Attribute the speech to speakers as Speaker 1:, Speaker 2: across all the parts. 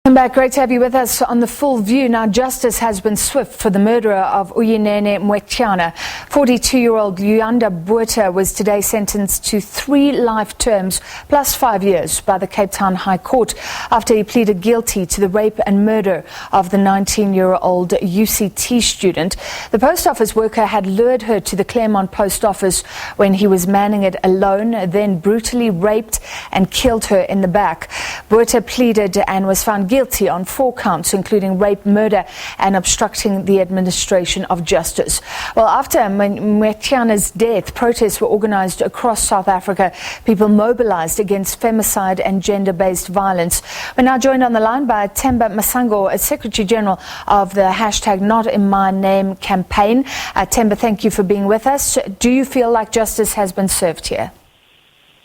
Speaker 1: Welcome back. Great to have you with us on The Full View. Now, justice has been swift for the murderer of Uyinene Mrwetyana. 42-year-old Luyanda Botha was today sentenced to 3 life terms plus 5 years by the Cape Town High Court after he pleaded guilty to the rape and murder of the 19-year-old UCT student. The post office worker had lured her to the Claremont Post Office when he was manning it alone, then brutally raped and killed her in the back. Botha pleaded and was found guilty on 4 counts, including rape, murder and obstructing the administration of justice. Well, after Mrwetyana's death, protests were organized across South Africa. People mobilized against femicide and gender-based violence. We're now joined on the line by Themba Masango, Secretary General of the #NotInMyName campaign. Themba, thank you for being with us. Do you feel like justice has been served here?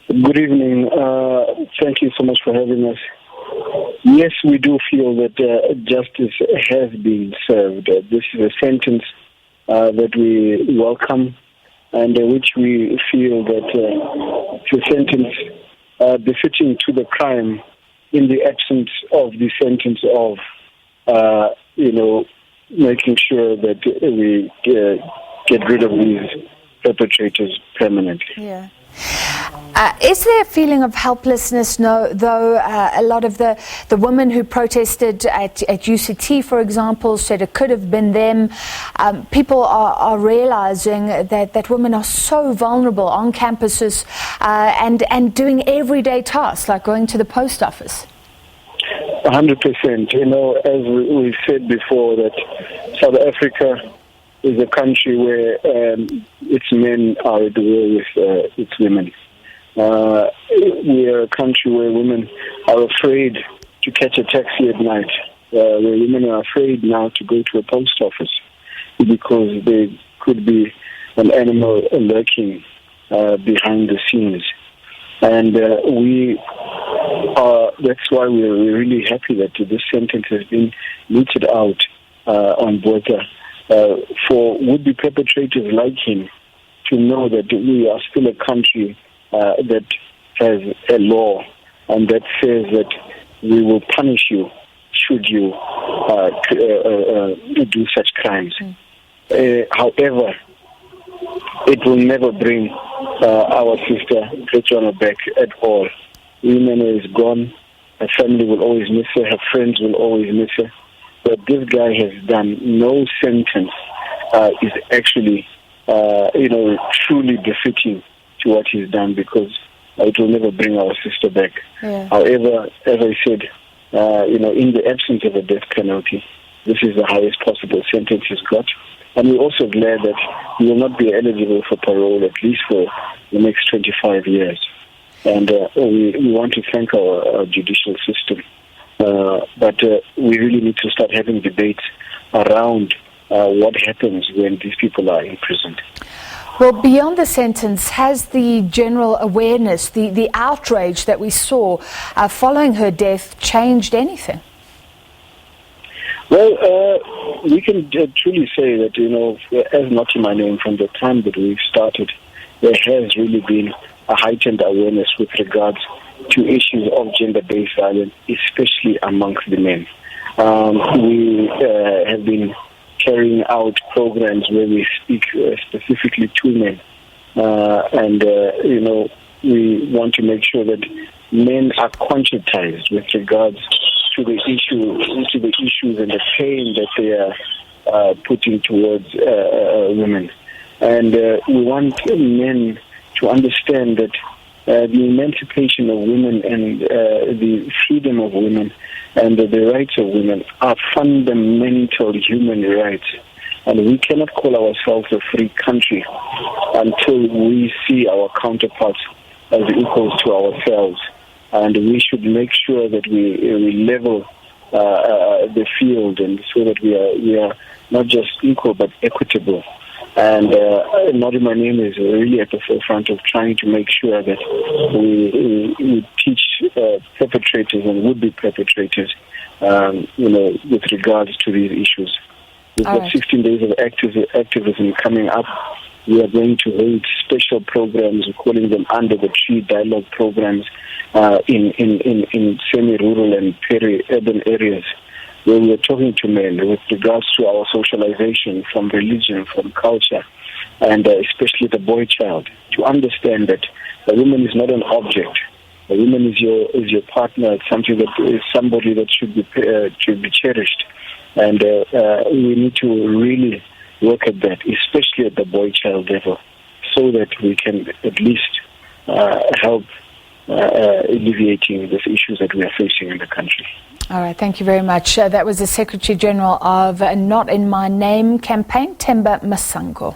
Speaker 2: Good evening. Thank you so much for having us. Yes, we do feel that justice has been served. This is a sentence that we welcome and which we feel that it's a sentence befitting to the crime in the absence of the sentence of, making sure that we get rid of these perpetrators permanently.
Speaker 1: Yeah. Is there a feeling of helplessness, though a lot of the women who protested at UCT, for example, said it could have been them? People are realizing that women are so vulnerable on campuses and doing everyday tasks like going to the post office.
Speaker 2: 100%. As we've said before, that South Africa is a country where its men are at war with its women. We are a country where women are afraid to catch a taxi at night, where women are afraid now to go to a post office because there could be an animal lurking behind the scenes. And that's why we're really happy that this sentence has been meted out on Botha for would-be perpetrators like him to know that we are still a country that has a law and that says that we will punish you should you do such crimes. However, it will never bring our sister Mrwetyana back at all. Uyinene is gone. Her family will always miss her. Her friends will always miss her. But this guy has done no sentence is actually, truly befitting to what he's done, because it will never bring our sister back. Yeah. However, as I said, in the absence of a death penalty, this is the highest possible sentence he's got. And we're also glad that he will not be eligible for parole, at least for the next 25 years. And we want to thank our judicial system. But we really need to start having debates around what happens when these people are imprisoned.
Speaker 1: Well, beyond the sentence, has the general awareness, the outrage that we saw following her death changed anything?
Speaker 2: Well, we can truly say that, as Not In My Name, from the time that we've started, there has really been a heightened awareness with regards to issues of gender-based violence, especially amongst the men. We have been carrying out programs where we speak specifically to men, we want to make sure that men are conscientized with regards to the issues and the pain that they are putting towards women, and we want men to understand that the emancipation of women and the freedom of women and the rights of women are fundamental human rights. And we cannot call ourselves a free country until we see our counterparts as equals to ourselves. And we should make sure that we level the field, and so that we are not just equal but equitable. And Not In My Name is really at the forefront of trying to make sure that we teach perpetrators and would-be perpetrators, with regards to these issues. We've got 16 days of activism coming up, We are going to hold special programs, we're calling them Under the Tree dialogue programs, in semi-rural and peri-urban areas, where we are talking to men with regards to our socialization from religion, from culture, and especially the boy child, to understand that a woman is not an object. A woman is your partner. It's something that is somebody that should be cherished, and we need to really work at that, especially at the boy child level, so that we can at least help alleviating these issues that we are facing in the country.
Speaker 1: All right, thank you very much. That was the Secretary General of Not In My Name campaign, Themba Masango.